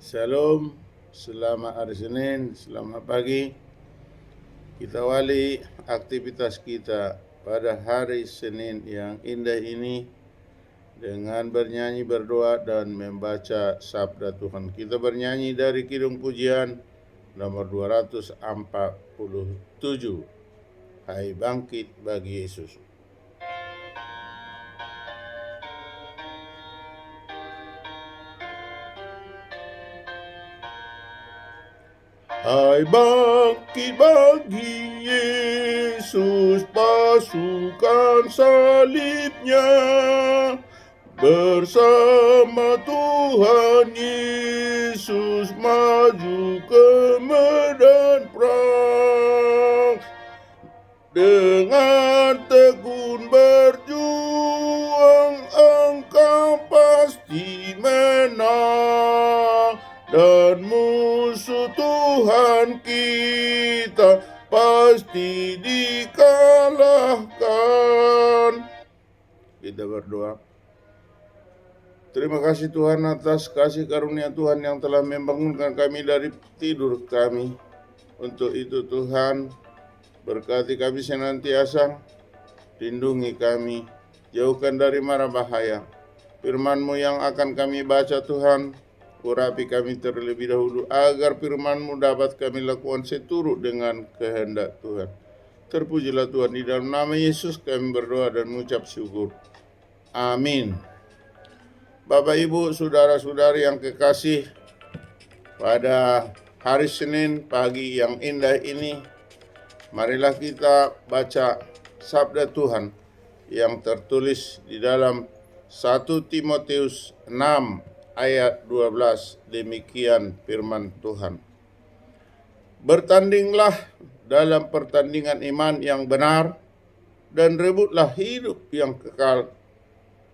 Shalom, selamat hari Senin, selamat pagi. Kita awali aktivitas kita pada hari Senin yang indah ini dengan bernyanyi, berdoa, dan membaca sabda Tuhan. Kita bernyanyi dari Kidung Pujian nomor 247. Hai bangkit bagi Yesus. Hai bangkit bagi Yesus, pasukan salibnya, bersama Tuhan Yesus maju ke medan perang. Dengan tekun berjuang engkau pasti menang, dan musuh Tuhan kita pasti dikalahkan. Kita berdoa. Terima kasih Tuhan atas kasih karunia Tuhan yang telah membangunkan kami dari tidur kami. Untuk itu Tuhan, berkati kami senantiasa, lindungi kami, jauhkan dari mara bahaya. Firman-Mu yang akan kami baca Tuhan, urapi kami terlebih dahulu, agar firman-Mu dapat kami lakukan seturut dengan kehendak Tuhan. Terpujilah Tuhan, di dalam nama Yesus kami berdoa dan mengucap syukur. Amin. Bapak, Ibu, saudara-saudari yang kekasih, pada hari Senin pagi yang indah ini, marilah kita baca sabda Tuhan yang tertulis di dalam 1 Timotius 6 ayat 12. Demikian firman Tuhan. Bertandinglah dalam pertandingan iman yang benar, dan rebutlah hidup yang kekal.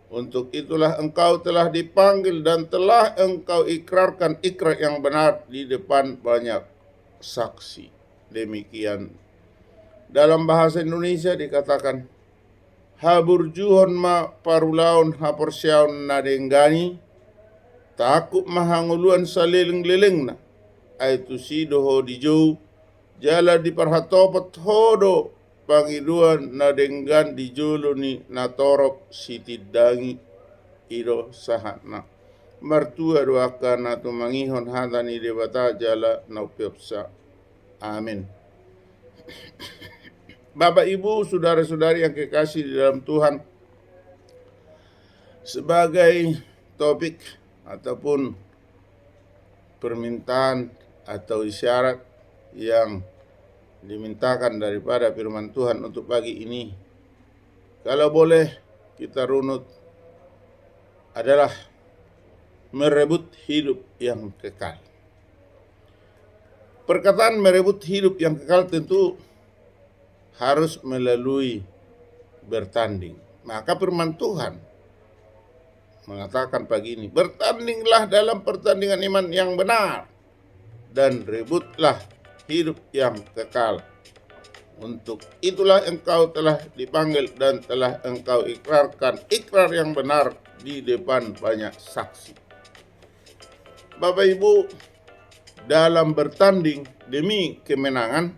Untuk itulah engkau telah dipanggil dan telah engkau ikrarkan ikrar yang benar di depan banyak saksi. Demikian. Dalam bahasa Indonesia dikatakan, haburjuhon ma parulaun haporsiaun nadenggani, takut mahanguluan salileng-lelengna, aitu sidoho dijau, jala diparhatopot hodo, pangiduan nadenggan dijuluni natorop sitidangi ido sahatna. Mertua doakan atau mangihon hatani debata jala naupiopsa. Amin. Bapak, Ibu, saudara-saudari yang kekasih di dalam Tuhan, sebagai topik ataupun permintaan atau isyarat yang dimintakan daripada firman Tuhan untuk pagi ini, kalau boleh kita runut, adalah merebut hidup yang kekal. Perkataan merebut hidup yang kekal tentu harus melalui bertanding. Maka firman Tuhan mengatakan pagi ini, bertandinglah dalam pertandingan iman yang benar, dan rebutlah hidup yang kekal. Untuk itulah engkau telah dipanggil dan telah engkau ikrarkan ikrar yang benar di depan banyak saksi. Bapak, Ibu, dalam bertanding demi kemenangan,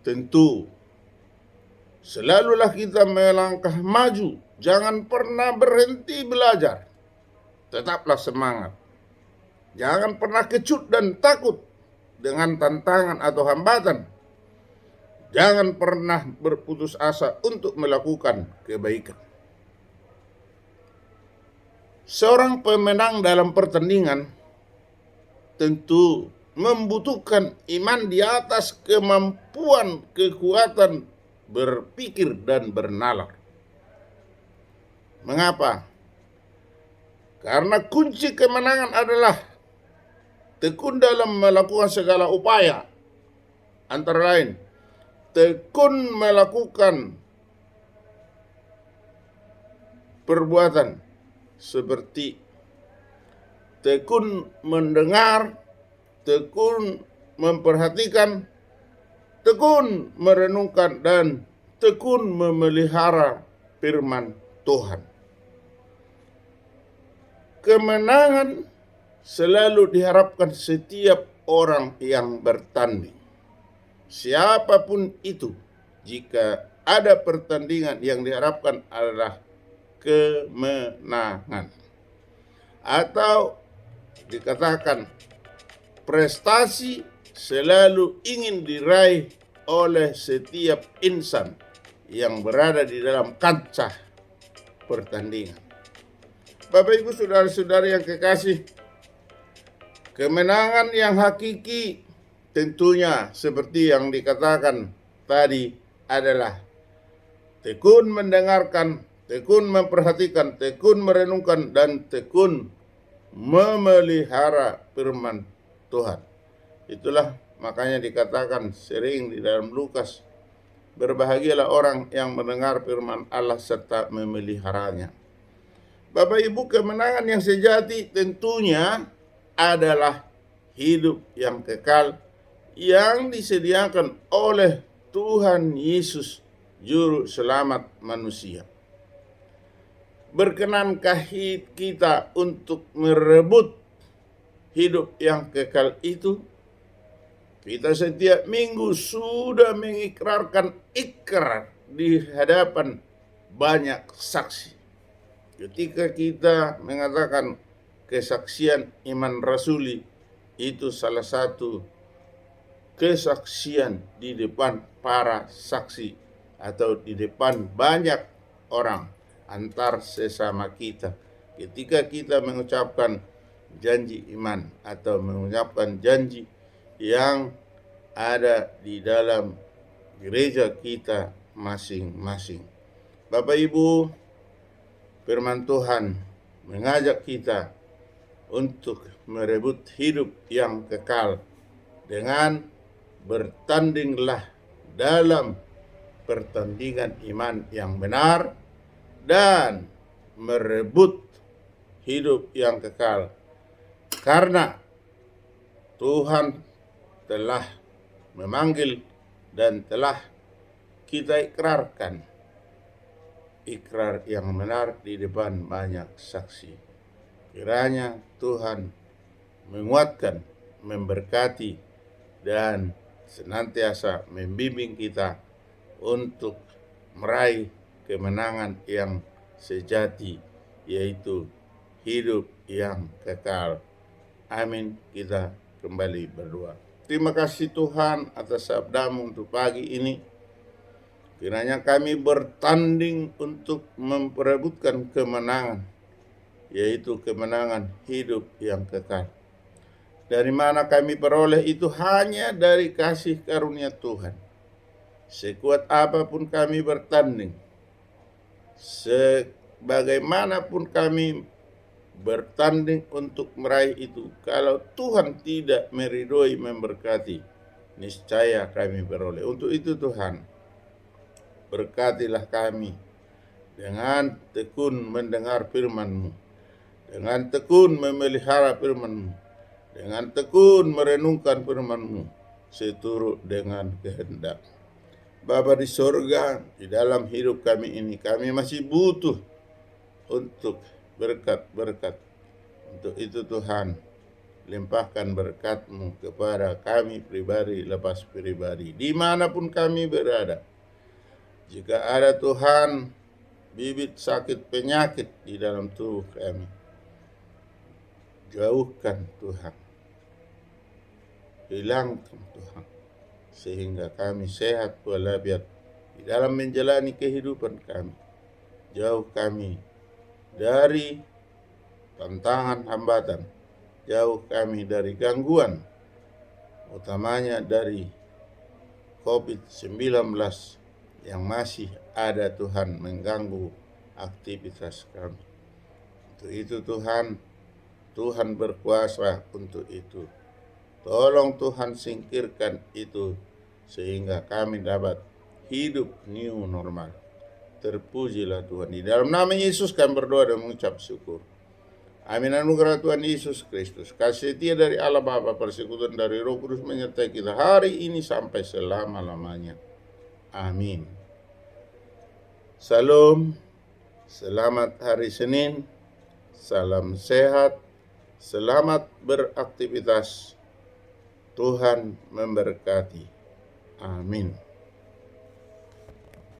tentu selalulah kita melangkah maju. Jangan pernah berhenti belajar. Tetaplah semangat. Jangan pernah kecut dan takut dengan tantangan atau hambatan. Jangan pernah berputus asa untuk melakukan kebaikan. Seorang pemenang dalam pertandingan tentu membutuhkan iman di atas kemampuan, kekuatan berpikir dan bernalar. Mengapa? Karena kunci kemenangan adalah tekun dalam melakukan segala upaya. Antara lain, tekun melakukan perbuatan seperti tekun mendengar, tekun memperhatikan, tekun merenungkan, dan tekun memelihara firman Tuhan. Kemenangan selalu diharapkan setiap orang yang bertanding, siapapun itu, jika ada pertandingan yang diharapkan adalah kemenangan, atau dikatakan prestasi selalu ingin diraih oleh setiap insan yang berada di dalam kancah pertandingan. Bapak Ibu saudara-saudari yang kekasih, kemenangan yang hakiki tentunya seperti yang dikatakan tadi adalah tekun mendengarkan, tekun memperhatikan, tekun merenungkan, dan tekun memelihara firman Tuhan. Itulah makanya dikatakan sering di dalam Lukas, berbahagialah orang yang mendengar firman Allah serta memeliharanya. Bapak Ibu, kemenangan yang sejati tentunya adalah hidup yang kekal yang disediakan oleh Tuhan Yesus, Juru Selamat manusia. Berkenankah kita untuk merebut hidup yang kekal itu? Kita setiap minggu sudah mengikrarkan ikrar di hadapan banyak saksi. Ketika kita mengatakan kesaksian iman rasuli, itu salah satu kesaksian di depan para saksi atau di depan banyak orang antar sesama kita. Ketika kita mengucapkan janji iman atau mengucapkan janji yang ada di dalam gereja kita masing-masing. Bapak Ibu, firman Tuhan mengajak kita untuk merebut hidup yang kekal dengan bertandinglah dalam pertandingan iman yang benar dan merebut hidup yang kekal, karena Tuhan telah memanggil dan telah kita ikrarkan ikrar yang benar di depan banyak saksi. Kiranya Tuhan menguatkan, memberkati, dan senantiasa membimbing kita untuk meraih kemenangan yang sejati, yaitu hidup yang kekal. Amin. Kita kembali berdoa. Terima kasih Tuhan atas sabdamu untuk pagi ini. Kiranya kami bertanding untuk memperebutkan kemenangan, yaitu kemenangan hidup yang kekal. Dari mana kami peroleh itu? Hanya dari kasih karunia Tuhan. Sekuat apapun kami bertanding, sebagaimanapun kami bertanding untuk meraih itu, kalau Tuhan tidak meridhoi memberkati, niscaya kami beroleh. Untuk itu Tuhan, berkatilah kami dengan tekun mendengar firman-Mu, dengan tekun memelihara firman-Mu, dengan tekun merenungkan firman-Mu seturut dengan kehendak. Bapa di sorga, di dalam hidup kami ini, kami masih butuh untuk berkat-berkat. Untuk itu Tuhan, limpahkan berkat-Mu kepada kami pribadi lepas pribadi, dimanapun kami berada. Jika ada Tuhan bibit sakit penyakit di dalam tubuh kami, jauhkan Tuhan, hilangkan Tuhan, sehingga kami sehat walafiat di dalam menjalani kehidupan kami. Jauh kami dari tantangan hambatan, jauh kami dari gangguan, utamanya dari COVID-19 yang masih ada Tuhan mengganggu aktivitas kami. Untuk itu Tuhan berkuasa untuk itu. Tolong Tuhan singkirkan itu sehingga kami dapat hidup new normal. Terpujilah Tuhan. Di dalam nama Yesus kami berdoa dan mengucap syukur. Amin. Anugerah Tuhan Yesus Kristus, kasih setia dari Allah Bapa, persekutuan dari Roh Kudus menyertai kita hari ini sampai selama-lamanya. Amin. Salam, selamat hari Senin, salam sehat, Selamat beraktivitas. Tuhan memberkati. Amin.